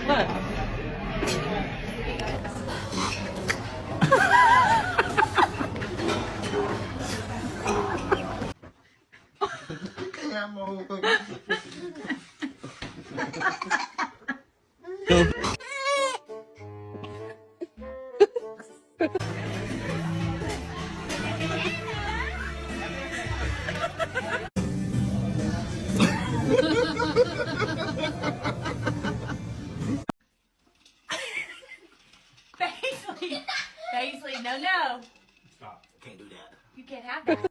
What? Kaya mo. Paisley, Paisley, no, no. Stop. Can't do that. You can't have that.